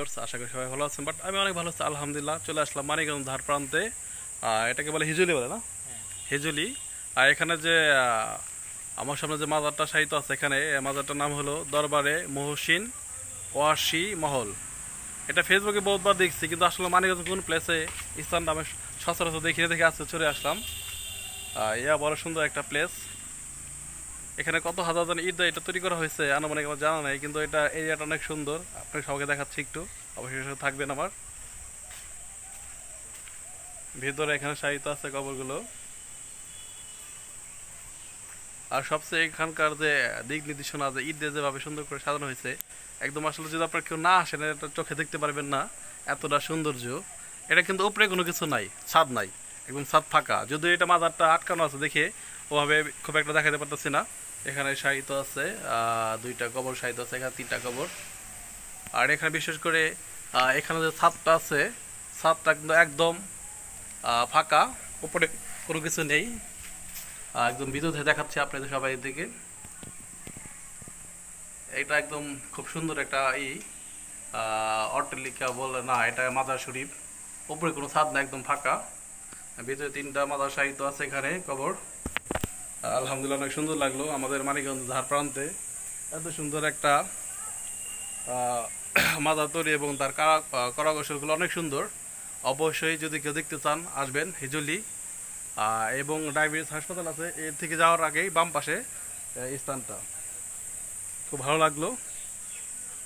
Viewers, আশা করি সবাই ভালো আছেন। বাট আমি অনেক ভালো আছি আলহামদুলিল্লাহ। চলে আসলাম মানিকগঞ্জ ধার প্রান্তে। এটাকে বলে হিজুলি বলে না? হিজুলি। আর এখানে যে আমার সামনে যে মাজারটা শায়িত আছে, এখানে এই মাজারটার নাম হলো দরবারে মহসিন ওয়াসি মহল। এটা ফেসবুকে বহুতবার দেখছি, কিন্তু আসলে মানিকগঞ্জ কোন প্লেসে স্থানটা আমি সচরাচর দেখি দেখে আসতে চলে আসলাম। ইয়া বড় সুন্দর একটা প্লেস। এখানে কত হাজার জন ইট দিয়ে এটা তৈরি করা হয়েছে আনুমানিক আমার জানা নাই, কিন্তু এটা এরিয়াটা অনেক সুন্দর। আপনাকে সবাইকে দেখাচ্ছি একটু, অবশ্যই সাথে থাকবেন আমার। ভিতরে এখানে শায়িত আছে কবরগুলো। আর সবচেয়ে এখানকার যে দিক নির্দেশনা, যে ইট দিয়ে যেভাবে সুন্দর করে সাজানো হয়েছে, একদম আসলে যদি আপনার কেউ না আসেন এটা চোখে দেখতে পারবেন না, এতটা সৌন্দর্য। এটা কিন্তু উপরে কোনো কিছু নাই, ছাদ নাই, একদম ছাদ ফাঁকা। যদিও এটা মাজারটা আটকানো আছে দেখে ওভাবে খুব একটা দেখাতে পারতেছি না। এখানে শায়িত আছে দুইটা কবর শায়িত আছে, এখানে তিনটা কবর। আর এখানে বিশেষ করে এখানে যে ছাদটা আছে, ছাদটা কিন্তু একদম ফাঁকা, উপরে কোনো কিছু নেই। একদম ভিতর থেকে দেখাচ্ছে আপনাদের সবাই দিকে। এটা একদম খুব সুন্দর একটা অট্টালিকা বলে না, এটা মাজার শরীফ। উপরে কোনো ছাদ না, একদম ফাঁকা। ভিতরে তিনটা মাজার সাহিত্য আছে এখানে কবর। আলহামদুলিল্লাহ, অনেক সুন্দর লাগলো আমাদের মানিকগঞ্জ ধার প্রান্তে এত সুন্দর একটা মাজার তৈরি, এবং তার করাকৌশলগুলো অনেক সুন্দর। অবশ্যই যদি কেউ দেখতে চান আসবেন হিজলি। এবং ডায়াবেটিস হাসপাতাল আছে এর থেকে যাওয়ার আগেই বাম পাশে স্থানটা। খুব ভালো লাগলো।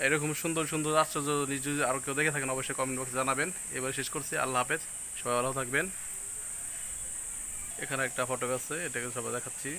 এরকম সুন্দর সুন্দর আশ্চর্য যদি আরও কেউ দেখে থাকেন অবশ্যই কমেন্ট বক্সে জানাবেন। এবার শেষ করছি, আল্লাহ হাফেজ, সবাই ভালো থাকবেন। এখানে একটা ফটো আছে, এটাকে সবাই দেখাচ্ছি।